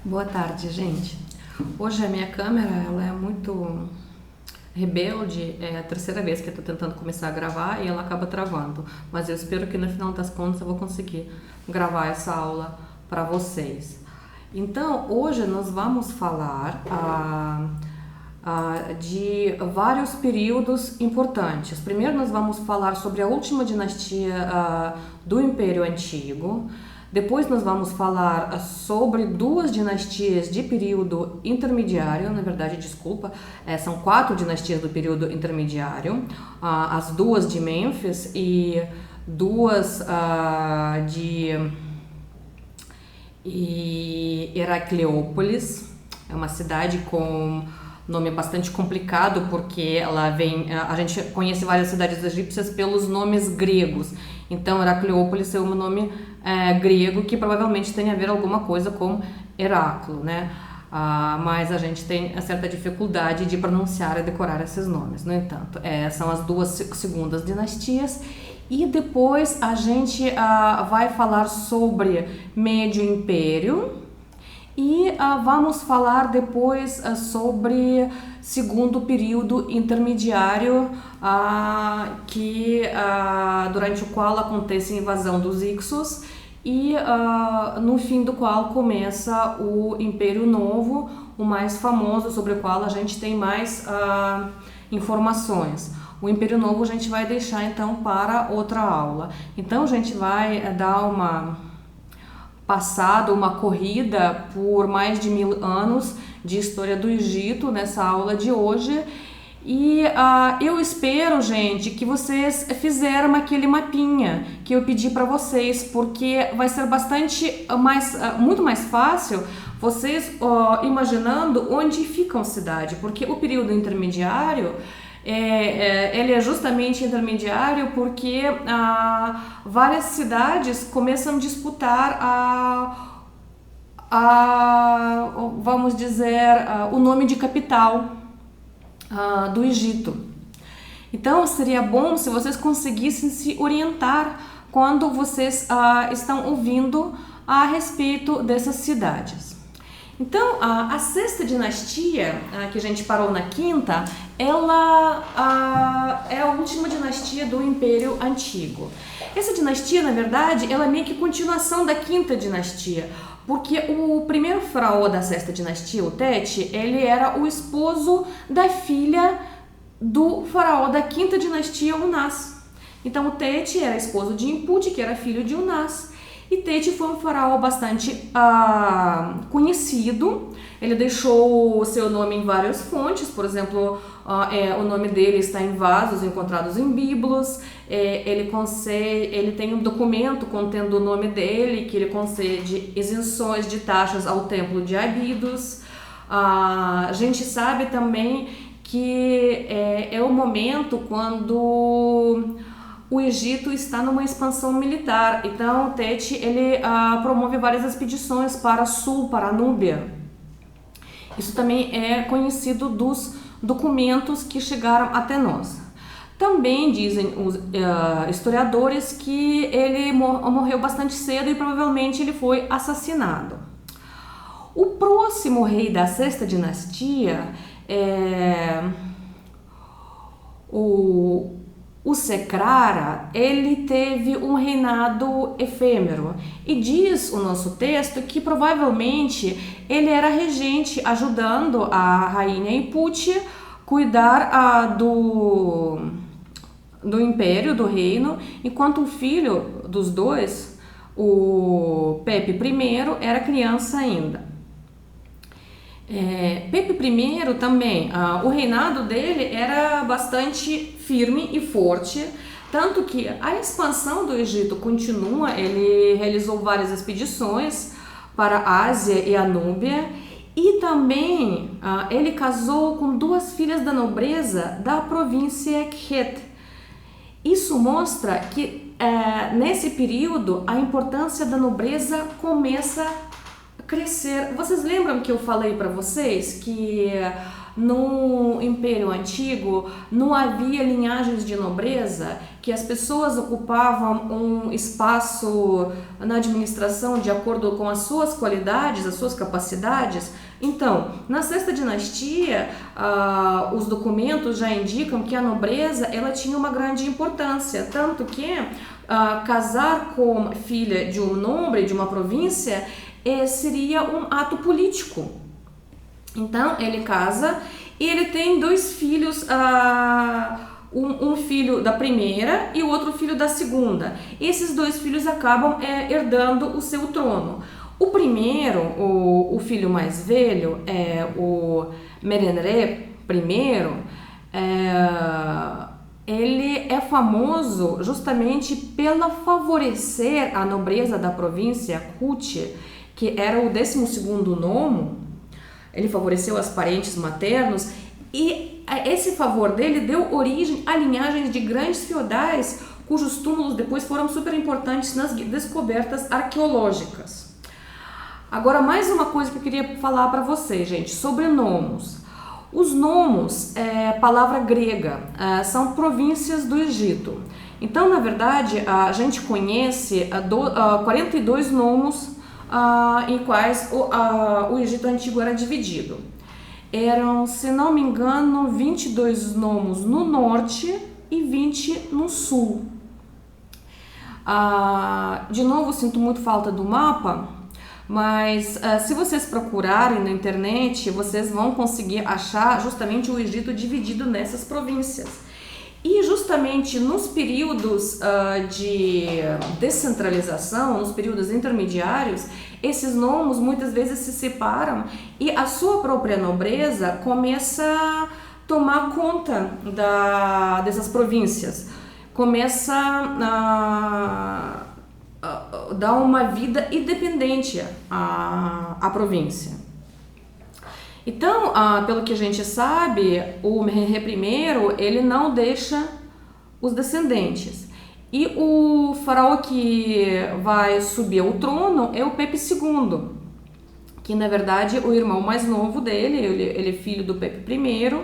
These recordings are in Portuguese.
Boa tarde, gente. Hoje a minha câmera ela é muito rebelde, é a terceira vez que eu tô tentando começar a gravar e ela acaba travando. Mas eu espero que no final das contas eu vou conseguir gravar essa aula para vocês. Então, hoje nós vamos falar de vários períodos importantes. Primeiro nós vamos falar sobre a última dinastia do Império Antigo. Depois nós vamos falar sobre duas dinastias de período intermediário, na verdade, desculpa, são 4 dinastias do período intermediário, as duas de Mênfis e duas de Heracleópolis. É uma cidade com nome bastante complicado porque ela vem, a gente conhece várias cidades egípcias pelos nomes gregos. Então Heracleópolis é um nome grego que provavelmente tem a ver alguma coisa com Heráclito, né? Mas a gente tem certa dificuldade de pronunciar e decorar esses nomes. No entanto, são as duas segundas dinastias. E depois a gente vai falar sobre Médio Império. E vamos falar depois sobre segundo período intermediário, durante o qual acontece a invasão dos Hicsos e no fim do qual começa o Império Novo, o mais famoso, sobre o qual a gente tem mais informações. O Império Novo a gente vai deixar então para outra aula. Então a gente vai dar uma corrida por mais de 1000 anos de história do Egito nessa aula de hoje. E eu espero, gente, que vocês fizeram aquele mapinha que eu pedi para vocês, porque vai ser muito mais fácil vocês imaginando onde fica a cidade, porque o período intermediário ele é justamente intermediário porque várias cidades começam a disputar vamos dizer, o nome de capital do Egito. Então seria bom se vocês conseguissem se orientar quando vocês estão ouvindo a respeito dessas cidades. Então, a sexta dinastia, que a gente parou na quinta, ela é a última dinastia do Império Antigo. Essa dinastia, na verdade, ela é meio que continuação da quinta dinastia, porque o primeiro faraó da sexta dinastia, o Tete, ele era o esposo da filha do faraó da quinta dinastia, Unas. Então, o Tete era esposo de Input, que era filho de Unas. E Tete foi um faraó bastante conhecido. Ele deixou o seu nome em várias fontes, por exemplo, o nome dele está em vasos encontrados em biblos. Ele tem um documento contendo o nome dele, que ele concede isenções de taxas ao templo de Abidos. A gente sabe também que é o momento quando o Egito está numa expansão militar. Então, Tete ele promove várias expedições para sul, para a Núbia. Isso também é conhecido dos documentos que chegaram até nós. Também dizem os historiadores que ele morreu bastante cedo e provavelmente ele foi assassinado. O próximo rei da sexta dinastia é o Secrara. Ele teve um reinado efêmero e diz o nosso texto que provavelmente ele era regente, ajudando a rainha Input cuidar do império, do reino, enquanto o filho dos dois, o Pepe I, era criança ainda. Pepe I também, o reinado dele era bastante firme e forte, tanto que a expansão do Egito continua. Ele realizou várias expedições para a Ásia e a Núbia, e também ele casou com 2 filhas da nobreza da província Khet. Isso mostra que nesse período a importância da nobreza começa a crescer. Vocês lembram que eu falei para vocês que no Império Antigo não havia linhagens de nobreza, que as pessoas ocupavam um espaço na administração de acordo com as suas qualidades, as suas capacidades. Então, na sexta dinastia, os documentos já indicam que a nobreza ela tinha uma grande importância, tanto que casar com filha de um nobre de uma província seria um ato político. Então, ele casa e ele tem 2 filhos, um filho da primeira e o outro filho da segunda. Esses 2 filhos acabam herdando o seu trono. O primeiro, o filho mais velho, o Merenre I, ele é famoso justamente pela favorecer a nobreza da província Kut, que era o 12º nomo. Ele favoreceu as parentes maternos e esse favor dele deu origem a linhagens de grandes feudais cujos túmulos depois foram super importantes nas descobertas arqueológicas. Agora, mais uma coisa que eu queria falar para vocês, gente, sobre nomos. Os nomos é palavra grega, são províncias do Egito. Então, na verdade, a gente conhece 42 nomos em quais o Egito Antigo era dividido. Eram, se não me engano, 22 nomos no norte e 20 no sul. De novo, sinto muito falta do mapa, mas se vocês procurarem na internet, vocês vão conseguir achar justamente o Egito dividido nessas províncias. E justamente nos períodos de descentralização, nos períodos intermediários, esses nomos muitas vezes se separam e a sua própria nobreza começa a tomar conta dessas províncias, começa a dar uma vida independente à província. Então, pelo que a gente sabe, o Merenre I, ele não deixa os descendentes. E o faraó que vai subir ao trono é o Pepe II, que na verdade o irmão mais novo dele, ele é filho do Pepe I.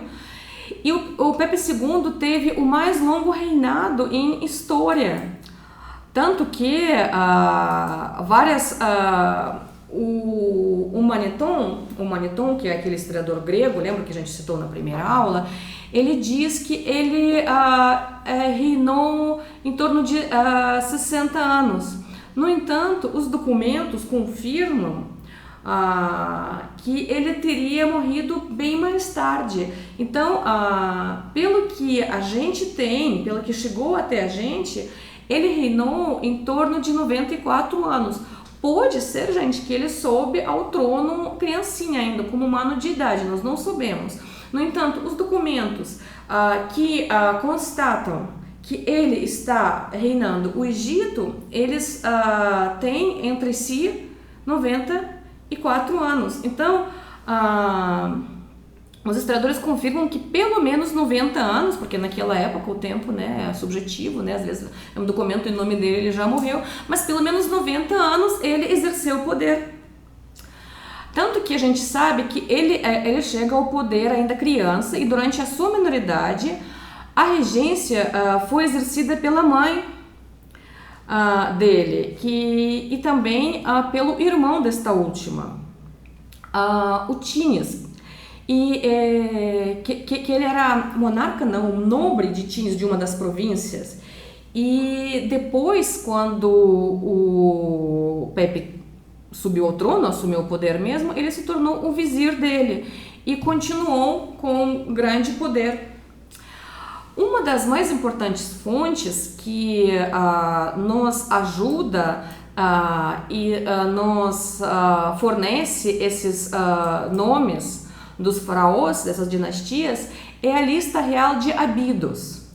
E o Pepe II teve o mais longo reinado em história. Tanto que o Maneton, que é aquele historiador grego, lembra que a gente citou na primeira aula, ele diz que ele reinou em torno de 60 anos. No entanto, os documentos confirmam que ele teria morrido bem mais tarde. Então, pelo que a gente tem, pelo que chegou até a gente, ele reinou em torno de 94 anos. Pode ser, gente, que ele soube ao trono criancinha ainda, como um ano de idade, nós não sabemos. No entanto, os documentos que constatam que ele está reinando o Egito, eles têm entre si 94 anos. Então, os historiadores confirmam que pelo menos 90 anos, porque naquela época o tempo, né, é subjetivo, né, às vezes é um documento em nome dele, ele já morreu, mas pelo menos 90 anos ele exerceu o poder. Tanto que a gente sabe que ele chega ao poder ainda criança e durante a sua minoridade a regência foi exercida pela mãe dele e também pelo irmão desta última, o Tínias. E que ele era monarca, não, nobre de Tínias, de uma das províncias. E depois, quando o Pepe subiu ao trono, assumiu o poder mesmo, ele se tornou o vizir dele e continuou com grande poder. Uma das mais importantes fontes que nos ajuda e nos fornece esses nomes dos faraós, dessas dinastias, é a lista real de Abidos.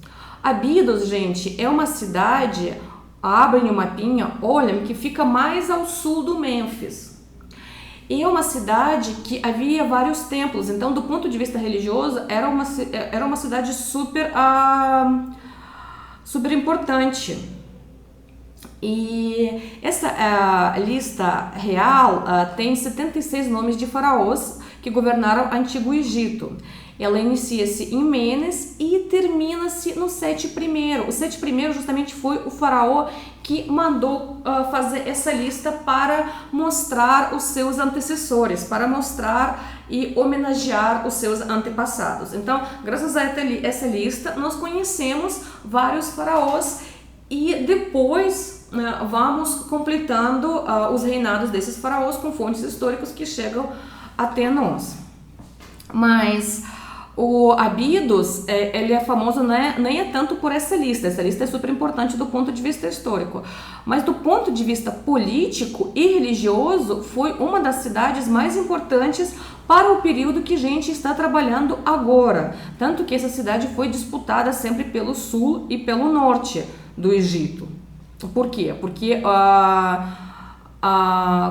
Abidos, gente, é uma cidade, abrem o mapinha, olhem, que fica mais ao sul do Mênfis. E é uma cidade que havia vários templos, então do ponto de vista religioso era uma cidade super importante. E essa lista real tem 76 nomes de faraós que governaram o Antigo Egito. Ela inicia-se em Menes e termina-se no Seti I. O Seti I justamente foi o faraó que mandou fazer essa lista para mostrar os seus antecessores, para mostrar e homenagear os seus antepassados. Então, graças a essa lista, nós conhecemos vários faraós e depois vamos completando os reinados desses faraós com fontes históricas que chegam até nós. Mas o Abidos, ele é famoso, né, nem é tanto por essa lista é super importante do ponto de vista histórico, mas do ponto de vista político e religioso, foi uma das cidades mais importantes para o período que a gente está trabalhando agora, tanto que essa cidade foi disputada sempre pelo sul e pelo norte do Egito. Por quê? Porque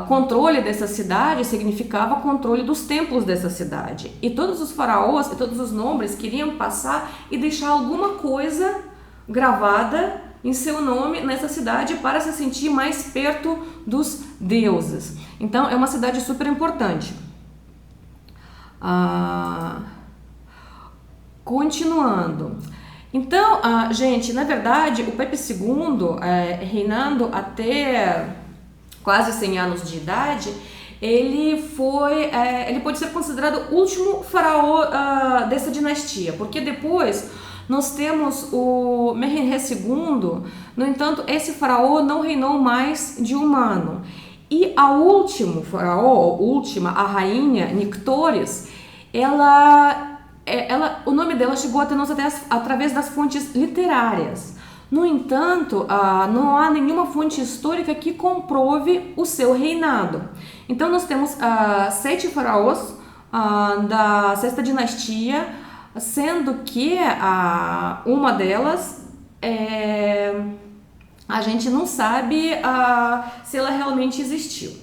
controle dessa cidade significava controle dos templos dessa cidade. E todos os faraós e todos os nomes queriam passar e deixar alguma coisa gravada em seu nome nessa cidade para se sentir mais perto dos deuses. Então é uma cidade super importante. Continuando. Então, gente, na verdade, o Pepe II, reinando até quase 100 anos de idade, ele pode ser considerado o último faraó dessa dinastia, porque depois nós temos o Meherre II. No entanto, esse faraó não reinou mais de um ano. E a última faraó, a rainha Nictores, o nome dela chegou até nós através das fontes literárias. No entanto, não há nenhuma fonte histórica que comprove o seu reinado. Então, nós temos 7 faraós da sexta dinastia, sendo que uma delas a gente não sabe se ela realmente existiu.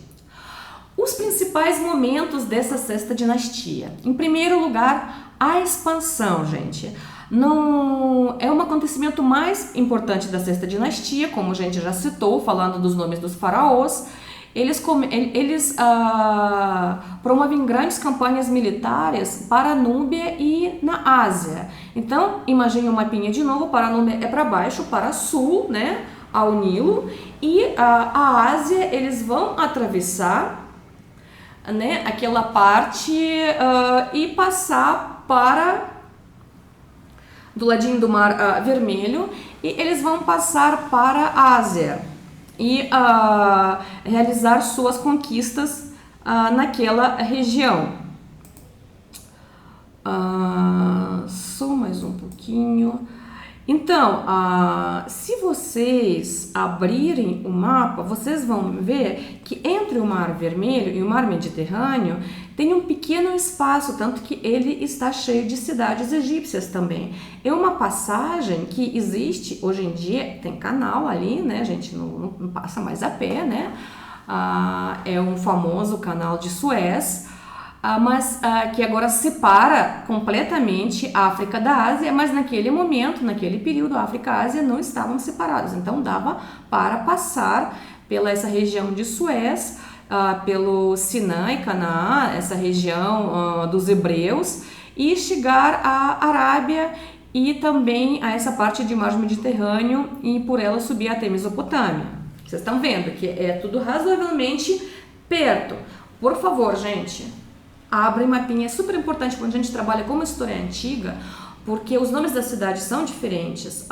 Os principais momentos dessa sexta dinastia. Em primeiro lugar, a expansão, gente. Não é um acontecimento mais importante da sexta dinastia, como a gente já citou, falando dos nomes dos faraós. Eles promovem grandes campanhas militares para a Núbia e na Ásia. Então, imagine um mapinha de novo. Para a Núbia é para baixo, para sul, né, ao Nilo, e a Ásia eles vão atravessar, né, aquela parte e passar para do ladinho do Mar Vermelho, e eles vão passar para a Ásia e realizar suas conquistas naquela região. Só mais um pouquinho. Então, se vocês abrirem o mapa, vocês vão ver que entre o Mar Vermelho e o Mar Mediterrâneo tem um pequeno espaço, tanto que ele está cheio de cidades egípcias também. É uma passagem que existe hoje em dia, tem canal ali, né? A gente não passa mais a pé, né? É um famoso canal de Suez, mas que agora separa completamente a África da Ásia, mas naquele momento, naquele período, a África e a Ásia não estavam separados, então dava para passar pela essa região de Suez, pelo Sinai, Canaã, essa região dos hebreus, e chegar à Arábia e também a essa parte de Mar Mediterrâneo e por ela subir até Mesopotâmia. Vocês estão vendo que é tudo razoavelmente perto. Por favor, gente, abre mapinha, é super importante quando a gente trabalha com uma história antiga, porque os nomes das cidades são diferentes.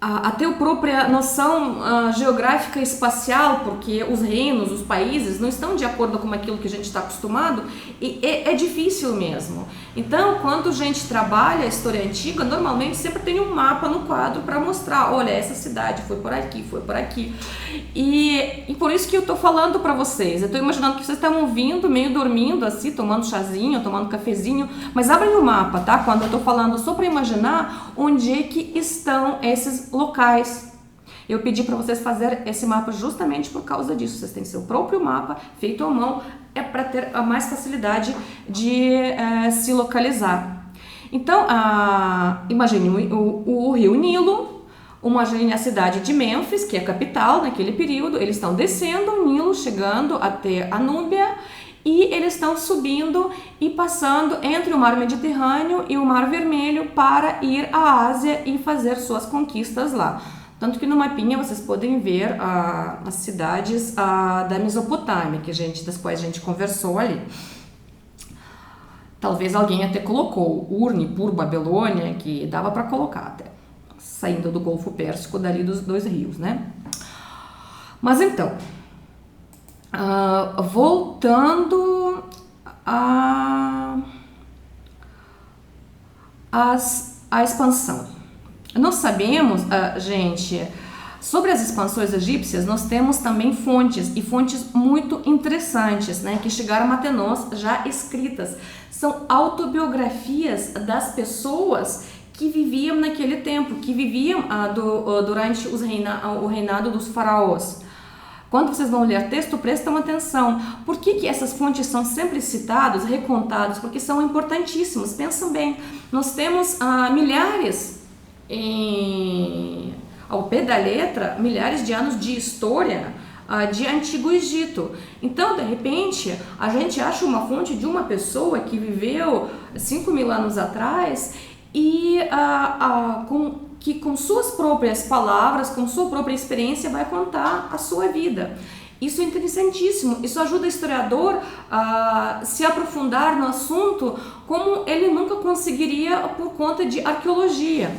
Até a própria noção geográfica e espacial, porque os reinos, os países não estão de acordo com aquilo que a gente está acostumado, e é difícil mesmo. Então, quando a gente trabalha a história antiga, normalmente sempre tem um mapa no quadro para mostrar, olha, essa cidade foi por aqui, foi por aqui. E por isso que eu estou falando para vocês. Eu estou imaginando que vocês estão ouvindo, meio dormindo, assim, tomando chazinho, tomando cafezinho, mas abrem o mapa, tá? Quando eu estou falando, só para imaginar onde é que estão esses locais. Eu pedi para vocês fazer esse mapa justamente por causa disso. Vocês têm seu próprio mapa feito à mão, é para ter a mais facilidade de se localizar. Então, imagine o rio Nilo. a cidade de Mênfis, que é a capital naquele período. Eles estão descendo o Nilo, chegando até a Núbia, e eles estão subindo e passando entre o Mar Mediterrâneo e o Mar Vermelho para ir à Ásia e fazer suas conquistas lá. Tanto que no mapinha vocês podem ver as cidades da Mesopotâmia, das quais a gente conversou ali. Talvez alguém até colocou Ur, Nippur, Babilônia, que dava para colocar até, saindo do Golfo Pérsico, dali dos dois rios, né? Mas então, voltando à expansão. Nós sabemos, gente, sobre as expansões egípcias, nós temos também fontes muito interessantes, né, que chegaram até nós já escritas. São autobiografias das pessoas que viviam naquele tempo, que viviam durante o reinado dos faraós. Quando vocês vão ler texto, prestam atenção. Por que essas fontes são sempre citadas, recontadas? Porque são importantíssimos. Pensam bem, nós temos milhares, ao pé da letra, milhares de anos de história de Antigo Egito. Então, de repente, a gente acha uma fonte de uma pessoa que viveu 5.000 anos atrás e que com suas próprias palavras, com sua própria experiência, vai contar a sua vida. Isso é interessantíssimo, isso ajuda o historiador a se aprofundar no assunto como ele nunca conseguiria por conta de arqueologia.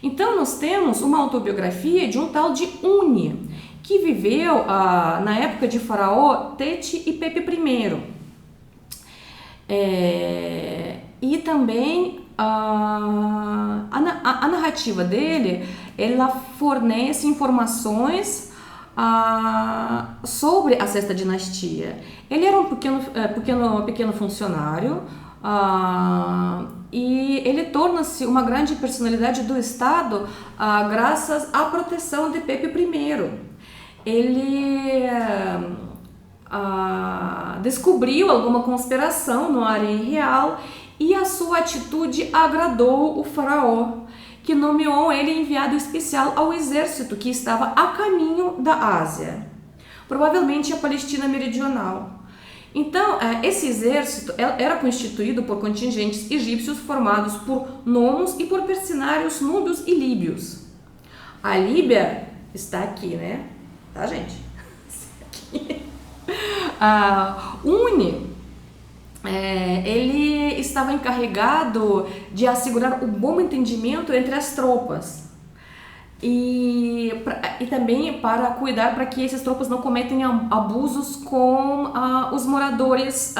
Então nós temos uma autobiografia de um tal de Uni, que viveu na época de Faraó Teti e Pepe I. E também a narrativa dele, ela fornece informações sobre a sexta dinastia. Ele era um pequeno funcionário, e ele torna-se uma grande personalidade do Estado graças à proteção de Pepe I. Ele descobriu alguma conspiração no harém real e a sua atitude agradou o faraó, que nomeou ele enviado especial ao exército que estava a caminho da Ásia, provavelmente a Palestina Meridional. Então, esse exército era constituído por contingentes egípcios formados por nomos e por mercenários núbios e líbios. A Líbia está aqui, né? Tá, gente? Aqui. Uni, ele estava encarregado de assegurar o bom entendimento entre as tropas e também para cuidar para que essas tropas não cometem abusos com os moradores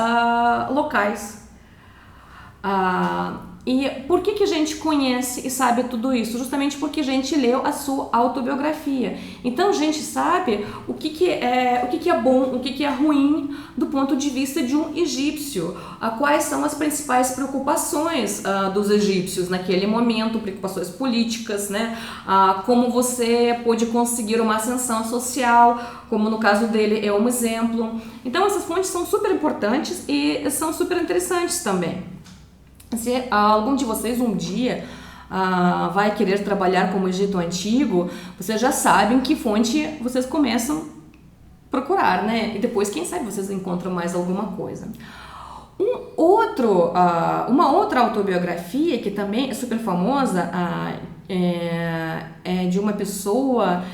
locais. E por que a gente conhece e sabe tudo isso? Justamente porque a gente leu a sua autobiografia. Então a gente sabe o que é bom, o que é ruim do ponto de vista de um egípcio. Quais são as principais preocupações dos egípcios naquele momento, preocupações políticas, né? Como você pode conseguir uma ascensão social, como no caso dele é um exemplo. Então essas fontes são super importantes e são super interessantes também. Se algum de vocês um dia vai querer trabalhar como Egito Antigo, vocês já sabem que fonte vocês começam a procurar, né? E depois, quem sabe, vocês encontram mais alguma coisa. Uma outra autobiografia que também é super famosa é de uma pessoa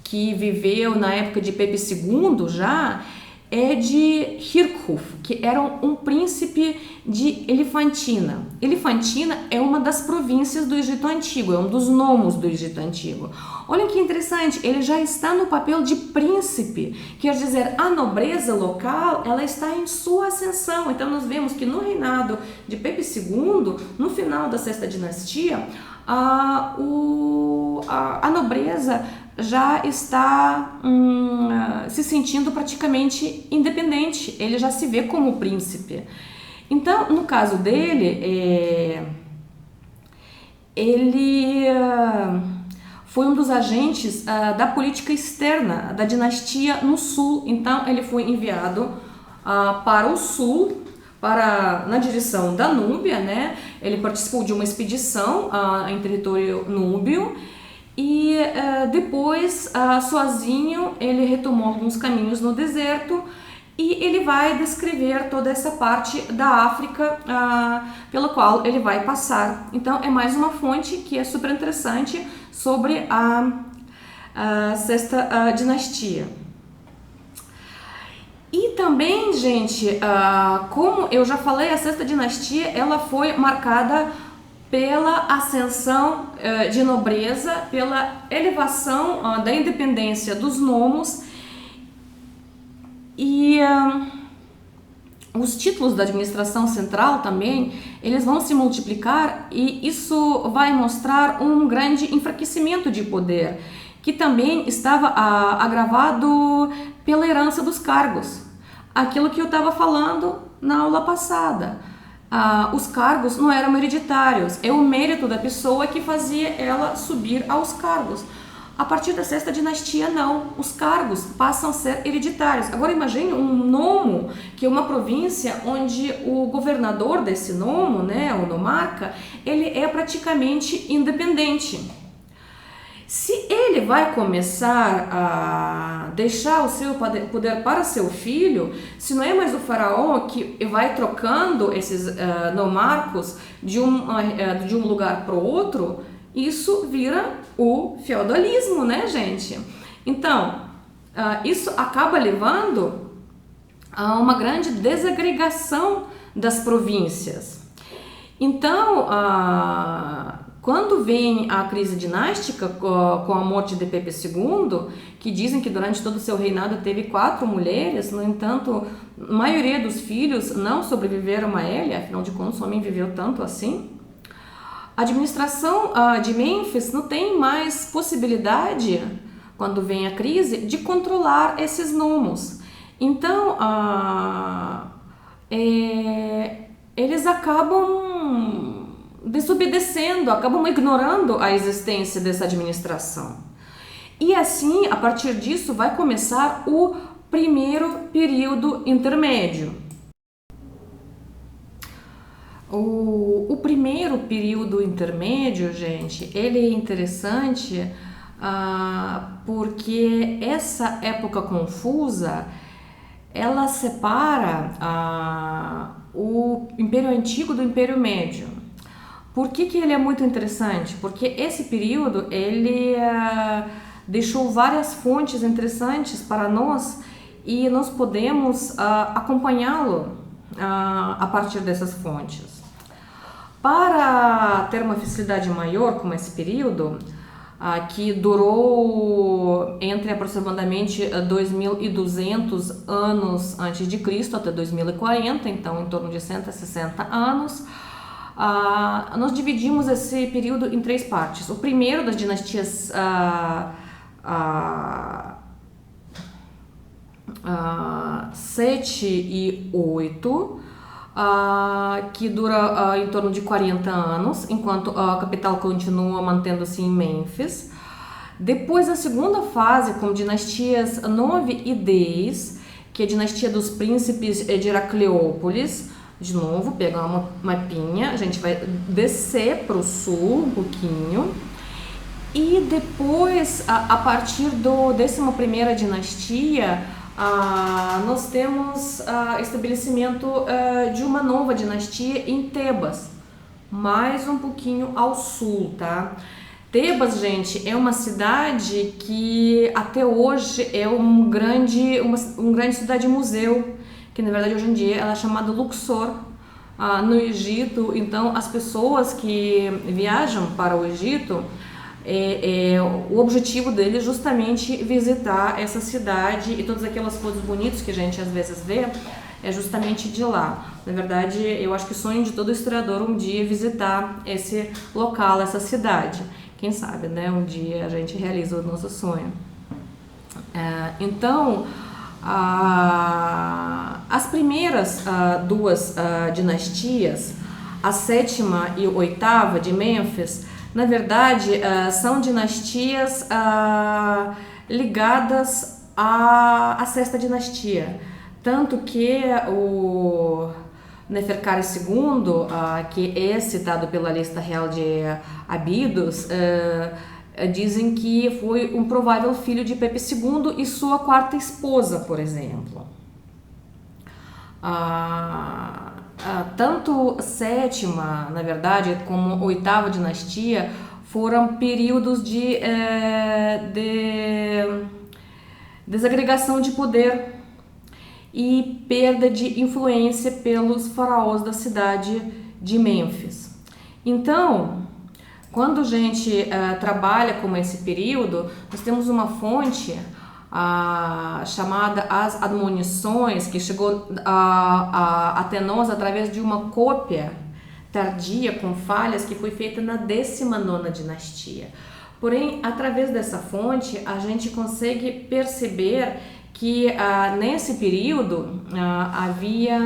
que viveu na época de Pepe II já, é de Hirkhuf, que era um príncipe de Elefantina. Elefantina é uma das províncias do Egito Antigo, é um dos nomos do Egito Antigo. Olha que interessante, ele já está no papel de príncipe, quer dizer, a nobreza local, ela está em sua ascensão. Então nós vemos que no reinado de Pepe II, no final da sexta dinastia, a nobreza já está se sentindo praticamente independente, ele já se vê como príncipe. Então, no caso dele, ele foi um dos agentes da política externa da dinastia no sul. Então, ele foi enviado para o sul na direção da Núbia, né? Ele participou de uma expedição em território núbio e depois, sozinho, ele retomou alguns caminhos no deserto e ele vai descrever toda essa parte da África pela qual ele vai passar. Então, é mais uma fonte que é super interessante sobre a sexta dinastia. E também, gente, como eu já falei, a sexta dinastia ela foi marcada pela ascensão de nobreza, pela elevação da independência dos nomos e os títulos da administração central também, eles vão se multiplicar e isso vai mostrar um grande enfraquecimento de poder, que também estava agravado pela herança dos cargos. Aquilo que eu estava falando na aula passada. Os cargos não eram hereditários, é o mérito da pessoa que fazia ela subir aos cargos. A partir da sexta dinastia, não. Os cargos passam a ser hereditários. Agora imagine um nomo, que é uma província onde o governador desse nomo, né, o nomarca, ele é praticamente independente. Se ele vai começar a deixar o seu poder para seu filho, se não é mais o faraó que vai trocando esses nomarcos de um lugar para o outro, isso vira o feudalismo, né, gente? Então, isso acaba levando a uma grande desagregação das províncias. Então, quando vem a crise dinástica com a morte de Pepe II, que dizem que durante todo o seu reinado teve 4 mulheres, no entanto, a maioria dos filhos não sobreviveram a ele, afinal de contas o homem viveu tanto assim. A administração de Mênfis não tem mais possibilidade, quando vem a crise, de controlar esses nomos. Então, eles acabam desobedecendo, acabam ignorando a existência dessa administração. E assim, a partir disso, vai começar o primeiro período intermédio. O primeiro período intermédio, gente, ele é interessante porque essa época confusa, ela separa o Império Antigo do Império Médio. Por que ele é muito interessante? Porque esse período, ele deixou várias fontes interessantes para nós e nós podemos acompanhá-lo a partir dessas fontes. Para ter uma facilidade maior com esse período, que durou entre aproximadamente 2.200 anos antes de Cristo até 2040, então em torno de 160 anos, nós dividimos esse período em 3 partes. O primeiro das dinastias 7 e 8, que dura em torno de 40 anos, enquanto a capital continua mantendo-se em Mênfis. Depois a segunda fase, com dinastias 9 e 10, que é a dinastia dos príncipes de Heracleópolis. De novo, pegar uma mapinha, a gente vai descer para o sul um pouquinho. E depois, a partir do 11ª dinastia, nós temos estabelecimento de uma nova dinastia em Tebas, mais um pouquinho ao sul, tá? Tebas, gente, é uma cidade que até hoje é uma grande cidade-museu, que na verdade hoje em dia ela é chamada Luxor, no Egito. Então as pessoas que viajam para o Egito, o objetivo dele é justamente visitar essa cidade e todas aquelas coisas bonitas que a gente às vezes vê, é justamente de lá. Na verdade, eu acho que o sonho de todo historiador um dia visitar esse local, essa cidade. Quem sabe, né? Um dia a gente realiza o nosso sonho. Então, as primeiras 2 dinastias, a 7ª e 8ª de Mênfis, na verdade, são dinastias ligadas à 6ª dinastia. Tanto que Neferkare II, que é citado pela lista real de Abidos, dizem que foi um provável filho de Pepe II e sua quarta esposa, por exemplo. Tanto sétima, na verdade, como oitava dinastia foram períodos de desagregação de poder e perda de influência pelos faraós da cidade de Mênfis. Então, quando a gente trabalha com esse período, nós temos uma fonte chamada As Admonições, que chegou até nós através de uma cópia tardia com falhas que foi feita na 19ª dinastia. Porém, através dessa fonte, a gente consegue perceber que nesse período havia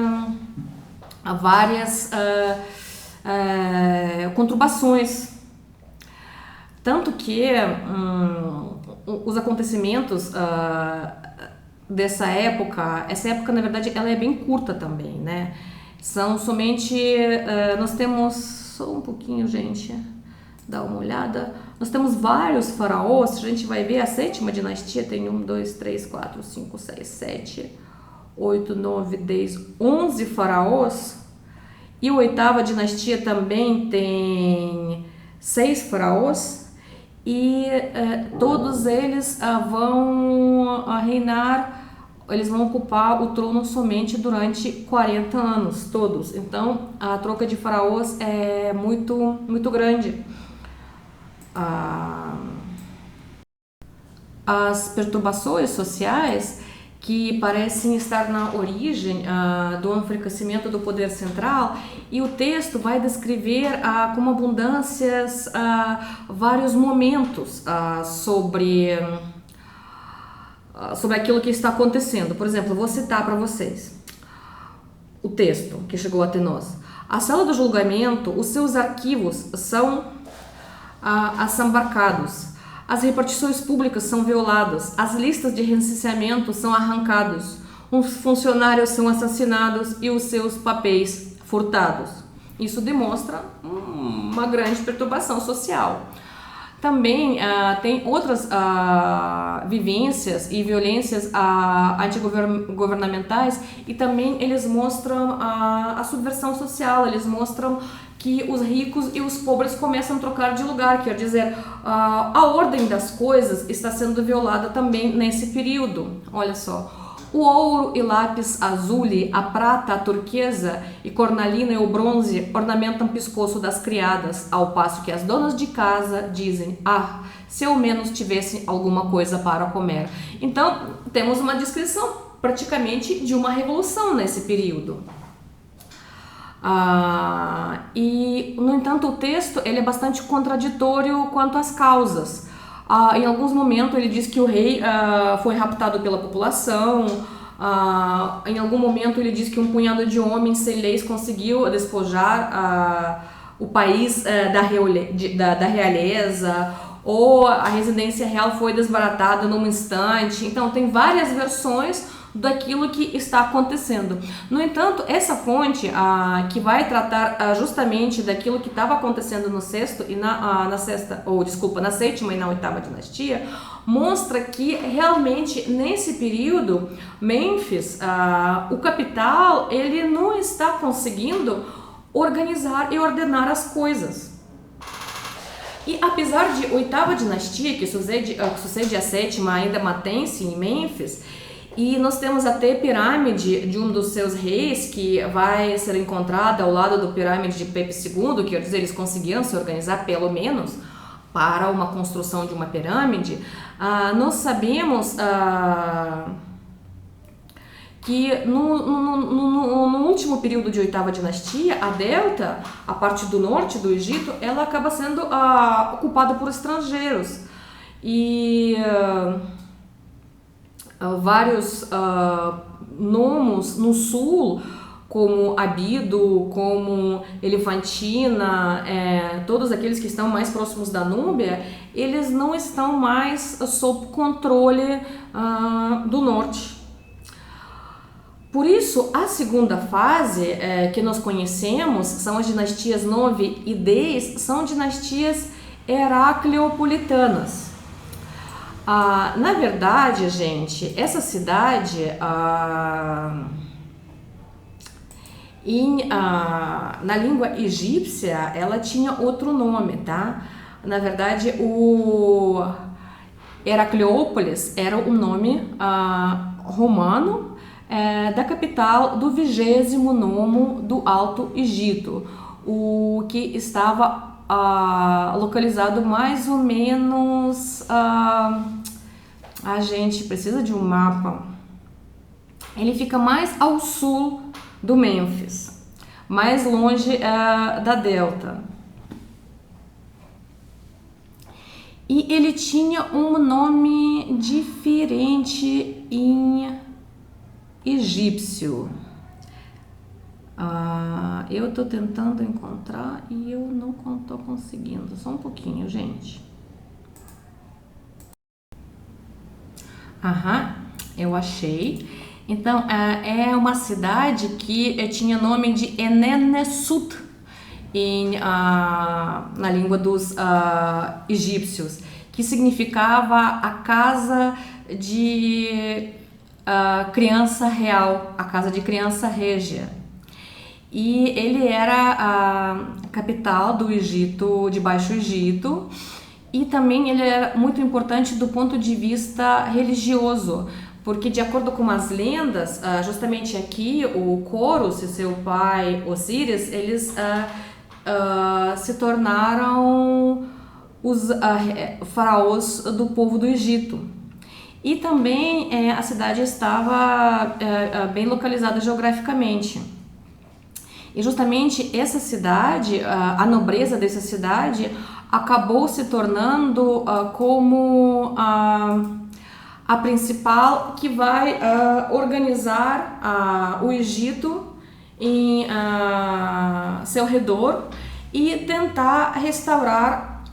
várias conturbações, tanto que os acontecimentos dessa época, essa época na verdade ela é bem curta também, né? São somente, nós temos, só um pouquinho gente, dá uma olhada, nós temos vários faraós, a gente vai ver a 7ª dinastia tem 1, 2, 3, 4, 5, 6, 7, 8, 9, 10, 11 faraós, e a 8ª dinastia também tem 6 faraós, e todos eles vão reinar, eles vão ocupar o trono somente durante 40 anos, todos. Então, a troca de faraós é muito grande. As perturbações sociais que parecem estar na origem do enfraquecimento do poder central, e o texto vai descrever com abundâncias vários momentos sobre aquilo que está acontecendo. Por exemplo, vou citar para vocês o texto que chegou até nós. A sala do julgamento, os seus arquivos são assambarcados, as repartições públicas são violadas, as listas de recenseamento são arrancadas, os funcionários são assassinados e os seus papéis furtados. Isso demonstra uma grande perturbação social. Também tem outras vivências e violências antigovernamentais, e também eles mostram a subversão social, eles mostram que os ricos e os pobres começam a trocar de lugar, quer dizer, a ordem das coisas está sendo violada também nesse período. Olha só, o ouro e lápis azul, a prata, a turquesa e cornalina e o bronze ornamentam o pescoço das criadas, ao passo que as donas de casa dizem: se ao menos tivessem alguma coisa para comer. Então, temos uma descrição praticamente de uma revolução nesse período. E, no entanto, o texto ele é bastante contraditório quanto às causas. Em alguns momentos ele diz que o rei foi raptado pela população, em algum momento ele diz que um punhado de homens sem leis conseguiu despojar o país da realeza, ou a residência real foi desbaratada num instante. Então tem várias versões daquilo que está acontecendo. No entanto, essa fonte que vai tratar justamente daquilo que estava acontecendo no sexto e na 7ª e na 8ª dinastia, mostra que realmente nesse período Mênfis, o capital, ele não está conseguindo organizar e ordenar as coisas. E apesar de 8ª dinastia, que sucede a 7ª, ainda mantém-se em Mênfis, e nós temos até pirâmide de um dos seus reis que vai ser encontrada ao lado do pirâmide de Pepe II, quer dizer, eles conseguiram se organizar pelo menos para uma construção de uma pirâmide. Nós sabemos que no último período de 8ª dinastia, a delta, a parte do norte do Egito, ela acaba sendo ocupada por estrangeiros. E vários nomos no sul, como Abido, como Elefantina, todos aqueles que estão mais próximos da Núbia, eles não estão mais sob controle do norte. Por isso, a segunda fase que nós conhecemos são as dinastias 9 e 10, são dinastias heracleopolitanas. Na verdade, gente, essa cidade na língua egípcia ela tinha outro nome, tá? Na verdade, o Heracleópolis era o nome romano da capital do 20º nomo do Alto Egito, o que estava localizado mais ou menos. A gente precisa de um mapa. Ele fica mais ao sul do Mênfis, mais longe da delta. E ele tinha um nome diferente em egípcio. Eu tô tentando encontrar e eu não tô conseguindo. Só um pouquinho, gente. Eu achei. Então, é uma cidade que tinha nome de Enennesut na língua dos egípcios, que significava a casa de criança real, a casa de criança régia. E ele era a capital do Egito, de Baixo Egito, e também ele era muito importante do ponto de vista religioso, porque de acordo com as lendas, justamente aqui o Horus e seu pai Osíris, eles se tornaram os faraós do povo do Egito. E também a cidade estava bem localizada geograficamente. E justamente essa cidade, a nobreza dessa cidade, acabou se tornando como a principal que vai organizar o Egito em seu redor e tentar restaurar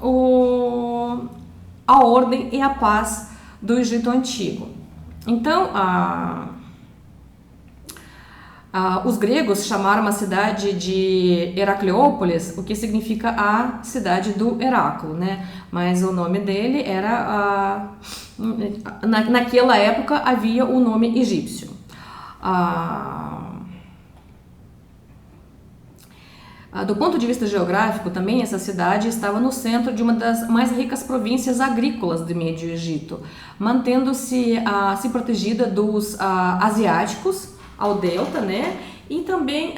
a ordem e a paz do Egito Antigo. Então, os gregos chamaram a cidade de Heracleópolis, o que significa a cidade do Heráclito, né? Mas o nome dele era... naquela época havia o nome egípcio. Do ponto de vista geográfico, também essa cidade estava no centro de uma das mais ricas províncias agrícolas do Médio Egito, mantendo-se protegida dos asiáticos ao delta, né? E também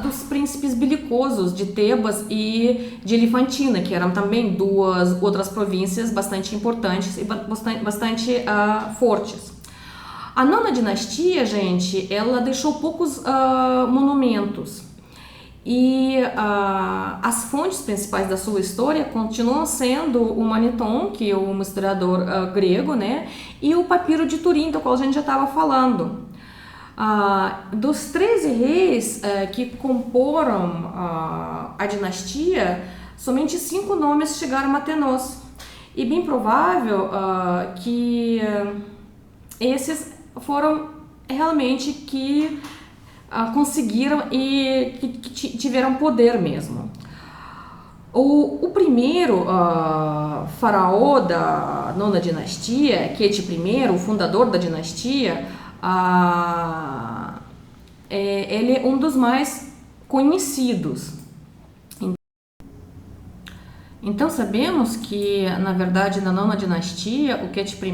dos príncipes belicosos de Tebas e de Elefantina, que eram também duas outras províncias bastante importantes e bastante fortes. A nona dinastia, gente, ela deixou poucos monumentos. E as fontes principais da sua história continuam sendo o Maniton, que é um historiador grego, né? E o Papiro de Turim, do qual a gente já estava falando. Dos 13 reis que comporam a dinastia, somente 5 nomes chegaram até nós. E bem provável que esses foram realmente que conseguiram e que tiveram poder mesmo. O primeiro faraó da nona dinastia, Quete I, o fundador da dinastia, ele é um dos mais conhecidos. Então sabemos que, na verdade, na nona dinastia, o Quete I,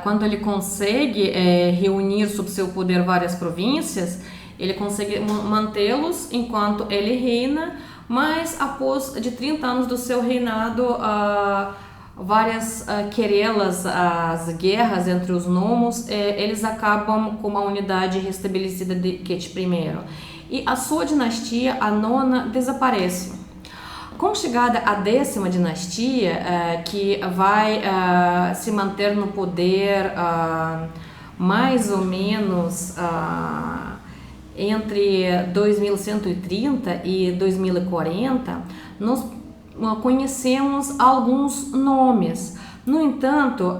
quando ele consegue reunir sob seu poder várias províncias, ele consegue mantê-los enquanto ele reina, mas após de 30 anos do seu reinado, várias querelas, as guerras entre os nomos, eles acabam com a unidade restabelecida de Quete I. E a sua dinastia, a nona, desaparece. Com a chegada à 10ª dinastia, que vai se manter no poder mais ou menos entre 2130 e 2040, nós conhecemos alguns nomes. No entanto,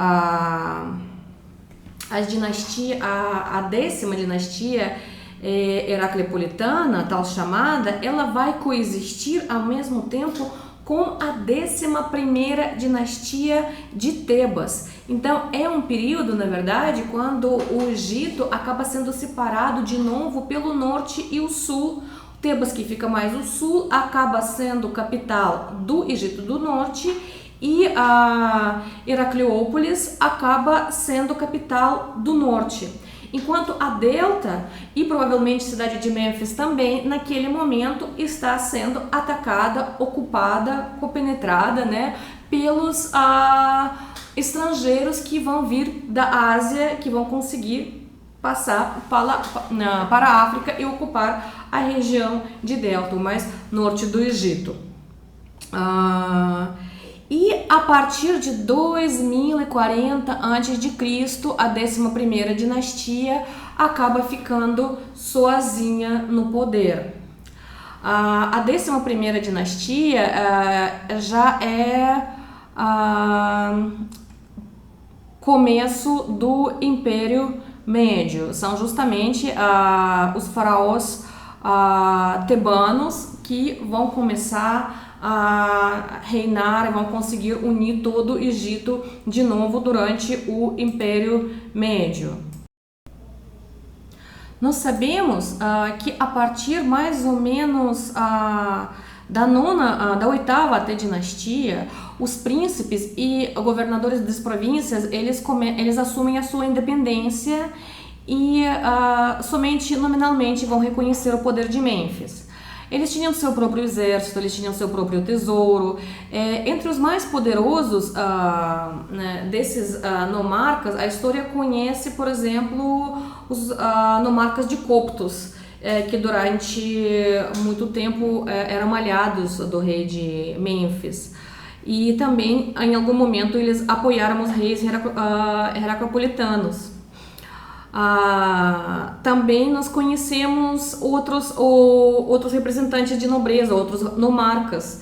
a 10ª dinastia heracleopolitana, tal chamada, ela vai coexistir ao mesmo tempo com a 11ª dinastia de Tebas. Então é um período, na verdade, quando o Egito acaba sendo separado de novo pelo norte e o sul. Tebas, que fica mais no sul, acaba sendo capital do Egito do Norte, e a Heracleópolis acaba sendo capital do norte. Enquanto a Delta e provavelmente a cidade de Mênfis também, naquele momento, está sendo atacada, ocupada, compenetrada, né, pelos estrangeiros que vão vir da Ásia, que vão conseguir passar para a África e ocupar a região de Delta, o mais norte do Egito. E a partir de 2040 a.C., a 11ª dinastia acaba ficando sozinha no poder. A 11ª dinastia já é começo do Império Médio. São justamente os faraós tebanos que vão começar a reinar e vão conseguir unir todo o Egito de novo durante o Império Médio. Nós sabemos que a partir mais ou menos da 8ª até dinastia, os príncipes e governadores das províncias eles assumem a sua independência e somente nominalmente vão reconhecer o poder de Mênfis. Eles tinham seu próprio exército, eles tinham seu próprio tesouro. Entre os mais poderosos desses nomarcas, a história conhece, por exemplo, os nomarcas de Coptos, que durante muito tempo eram aliados do rei de Mênfis. E também, em algum momento, eles apoiaram os reis heracleopolitanos. Também nós conhecemos outros representantes de nobreza, outros nomarcas,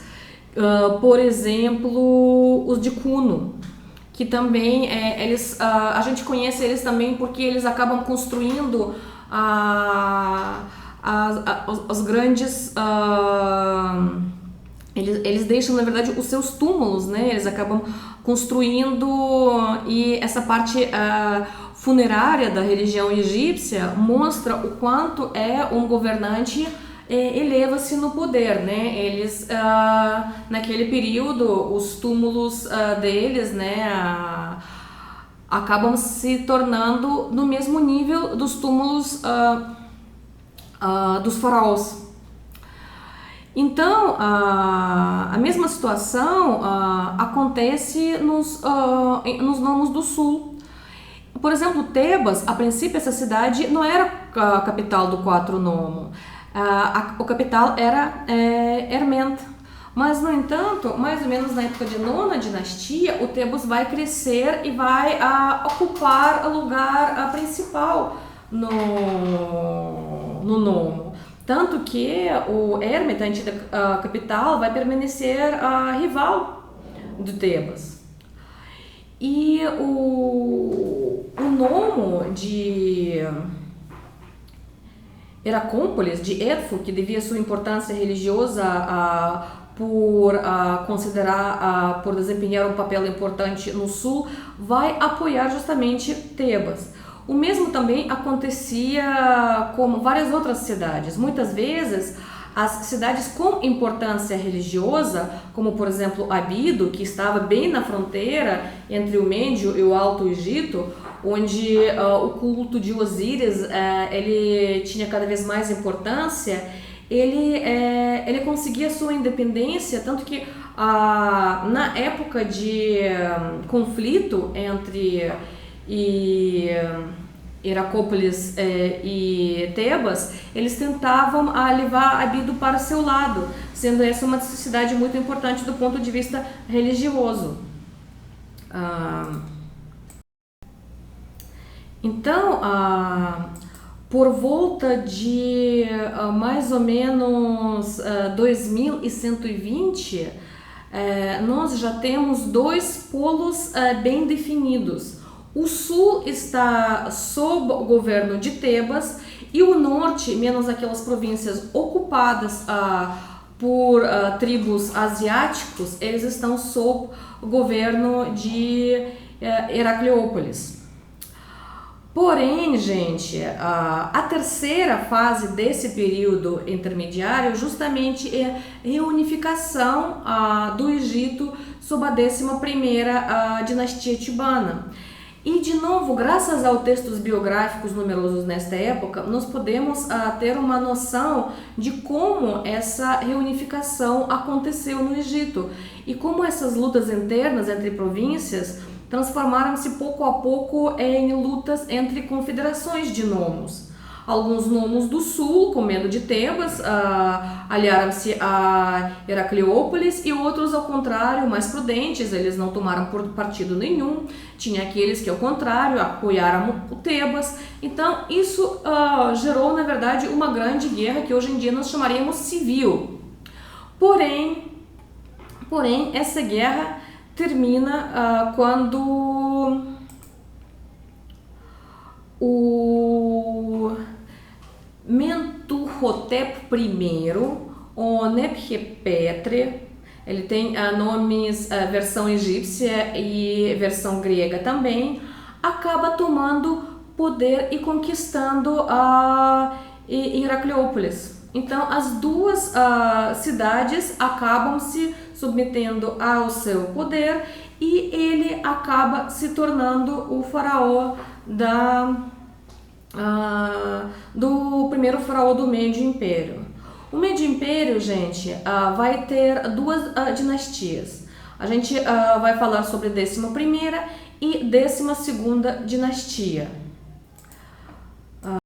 por exemplo, os de Cuno, que também a gente conhece eles também porque eles acabam construindo os grandes, eles deixam, na verdade, os seus túmulos, né? Eles acabam construindo, e essa parte funerária da religião egípcia mostra o quanto um governante eleva-se no poder, né? Eles, naquele período, os túmulos deles, né, acabam se tornando no mesmo nível dos túmulos dos faraós. Então, a mesma situação acontece nos nomos do sul. Por exemplo, Tebas, a princípio, essa cidade não era a capital do 4 nomo. O capital era Erment. Mas, no entanto, mais ou menos na época de 9ª dinastia, o Tebas vai crescer e vai ocupar o lugar principal no nomo. Tanto que o Ermet, a antiga capital, vai permanecer rival do Tebas. E o nomo de Heracópolis, de Edfu, que devia sua importância religiosa por desempenhar um papel importante no sul, vai apoiar justamente Tebas. O mesmo também acontecia com várias outras cidades. Muitas vezes, as cidades com importância religiosa, como por exemplo Abido, que estava bem na fronteira entre o Médio e o Alto Egito, onde o culto de Osíris ele tinha cada vez mais importância, ele conseguia sua independência, tanto que na época de conflito entre Heracópolis e Tebas, eles tentavam levar Abido para seu lado, sendo essa uma cidade muito importante do ponto de vista religioso. Então, por volta de mais ou menos 2120, nós já temos dois polos bem definidos. O sul está sob o governo de Tebas e o norte, menos aquelas províncias ocupadas por tribos asiáticos, eles estão sob o governo de Heracleópolis. Porém, gente, a terceira fase desse período intermediário justamente é a reunificação do Egito sob a 11ª dinastia tibana. E, de novo, graças aos textos biográficos numerosos nesta época, nós podemos ter uma noção de como essa reunificação aconteceu no Egito e como essas lutas internas entre províncias transformaram-se pouco a pouco em lutas entre confederações de nomos. Alguns nomos do sul, com medo de Tebas, aliaram-se a Heracleópolis, e outros, ao contrário, mais prudentes, eles não tomaram partido nenhum. Tinha aqueles que, ao contrário, apoiaram o Tebas. Então, isso gerou, na verdade, uma grande guerra que hoje em dia nós chamaríamos civil. Porém, essa guerra termina quando o Mentuhotep I, o Nebrepetre, ele tem nomes, versão egípcia e versão grega também, acaba tomando poder e conquistando Heracleópolis. Então, as duas cidades acabam se submetendo ao seu poder e ele acaba se tornando o faraó do primeiro faraó do Médio Império. O Médio Império, gente, vai ter duas dinastias. A gente vai falar sobre 11ª e 12ª dinastia.